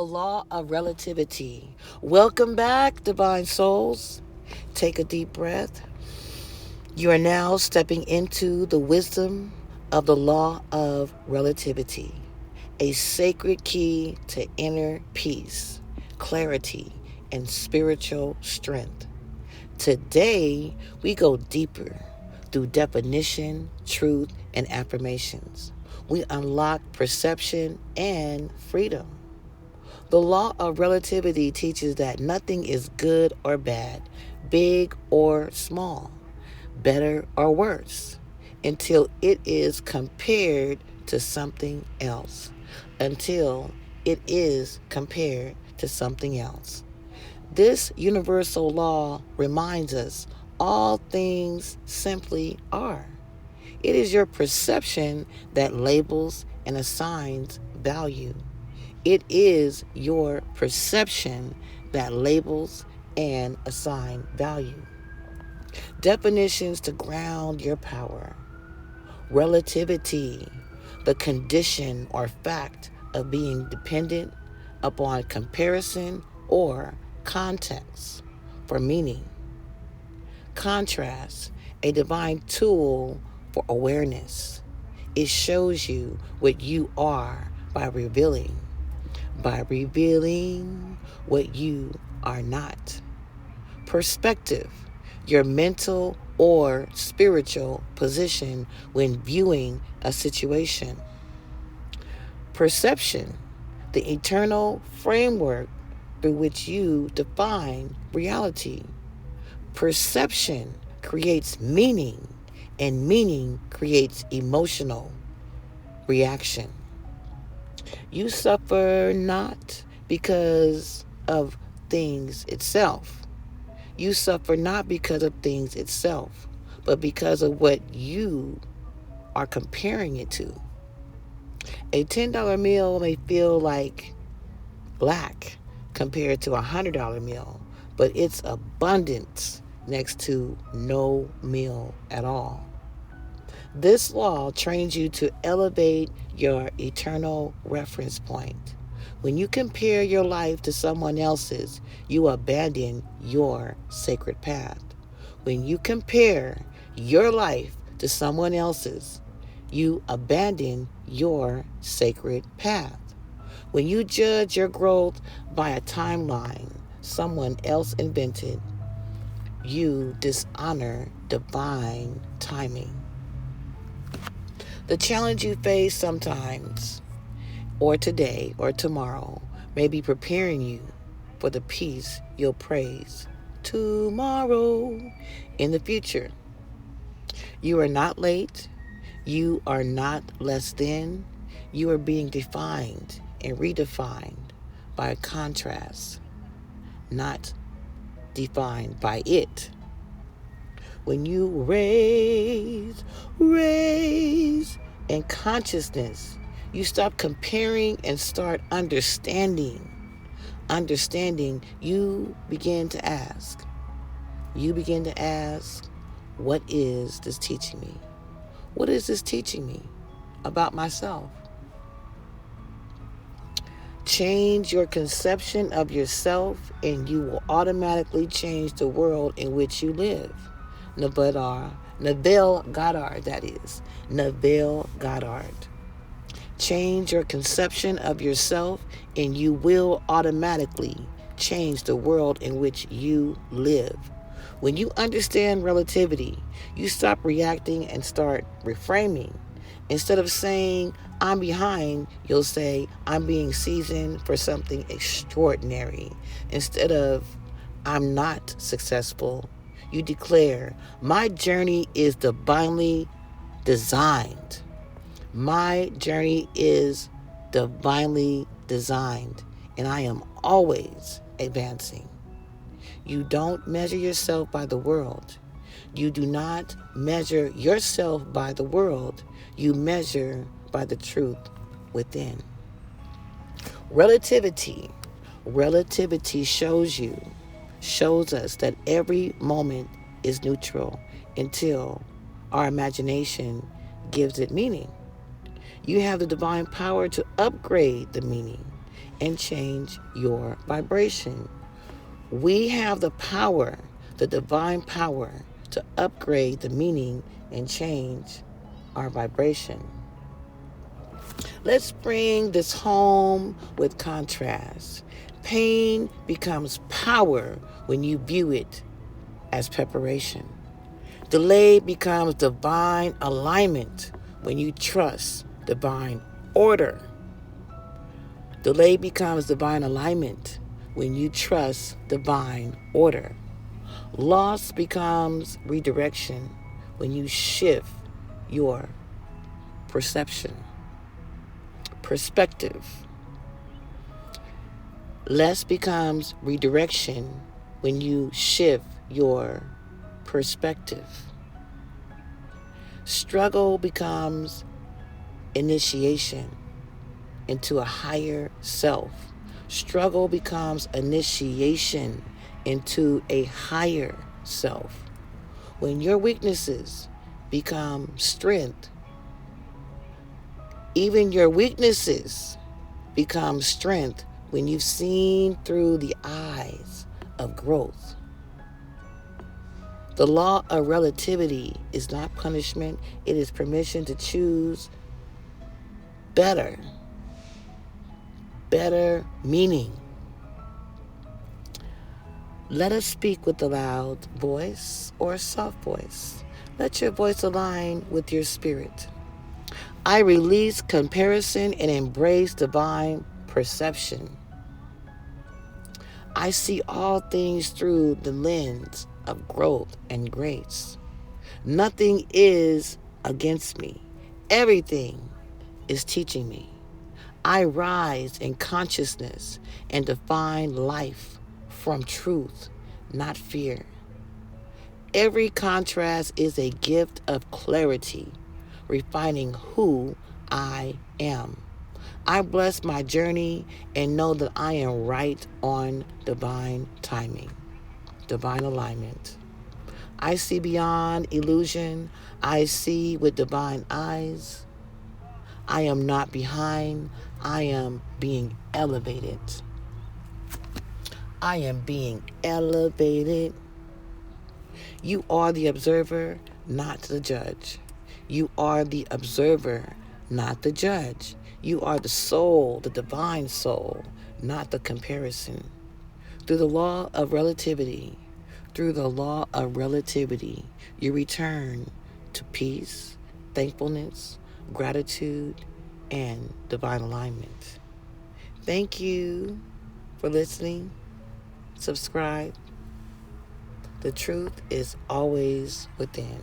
Law of Relativity. Welcome back, divine souls. Take a deep breath. You are now stepping into the wisdom of the Law of Relativity, a sacred key to inner peace, clarity, and spiritual strength. Today, we go deeper through definition, truth, and affirmations. We unlock perception and freedom. The law of relativity teaches that nothing is good or bad, big or small, better or worse, until it is compared to something else. Until it is compared to something else. This universal law reminds us all things simply are. It is your perception that labels and assigns value. It is your perception that labels and assign value. Definitions to ground your power. Relativity, the condition or fact of being dependent upon comparison or context for meaning. Contrast, a divine tool for awareness. It shows you what you are by revealing what you are not. Perspective, your mental or spiritual position when viewing a situation. Perception, the eternal framework through which you define reality. Perception creates meaning, and meaning creates emotional reaction. You suffer not because of things itself. You suffer not because of things itself, but because of what you are comparing it to. A $10 meal may feel like lack compared to a $100 meal, but it's abundance next to no meal at all. This law trains you to elevate your eternal reference point. When you compare your life to someone else's, you abandon your sacred path. When you compare your life to someone else's, you abandon your sacred path. When you judge your growth by a timeline someone else invented, you dishonor divine timing. The challenge you face sometimes, or today, or tomorrow, may be preparing you for the peace you'll praise tomorrow in the future. You are not late. You are not less than. You are being defined and redefined by a contrast, not defined by it. When you raise in consciousness, you stop comparing and start understanding. Understanding, you begin to ask. What is this teaching me? What is this teaching me about myself? Change your conception of yourself and you will automatically change the world in which you live. Neville Goddard, that is. Neville Goddard. Change your conception of yourself and you will automatically change the world in which you live. When you understand relativity, you stop reacting and start reframing. Instead of saying, I'm behind, you'll say, I'm being seasoned for something extraordinary. Instead of, I'm not successful, you declare, my journey is divinely designed. My journey is divinely designed, and I am always advancing. You don't measure yourself by the world. You do not measure yourself by the world. You measure by the truth within. Relativity. Relativity shows us that every moment is neutral until our imagination gives it meaning. You have the divine power to upgrade the meaning. and change your vibration. We have the power, the divine power, to upgrade the meaning and change our vibration. Let's bring this home with contrast. Pain becomes power when you view it as preparation. Delay becomes divine alignment when you trust divine order. Delay becomes divine alignment when you trust divine order. Loss becomes redirection when you shift your perspective. Less becomes redirection when you shift your perspective. Struggle becomes initiation into a higher self. Struggle becomes initiation into a higher self. When your weaknesses become strength, even your weaknesses become strength when you've seen through the eyes of growth. The law of relativity is not punishment, it is permission to choose better meaning. Let us speak with a loud voice or a soft voice. Let your voice align with your spirit. I release comparison and embrace divine perception. I see all things through the lens of growth and grace. Nothing is against me. Everything is teaching me. I rise in consciousness and define life from truth, not fear. Every contrast is a gift of clarity, refining who I am. I bless my journey and know that I am right on divine timing, divine alignment. I see beyond illusion. I see with divine eyes. I am not behind. I am being elevated. I am being elevated. You are the observer, not the judge. You are the observer, not the judge. You are the soul, the divine soul, not the comparison. Through the law of relativity, you return to peace, thankfulness, gratitude, and divine alignment. Thank you for listening. Subscribe. The truth is always within.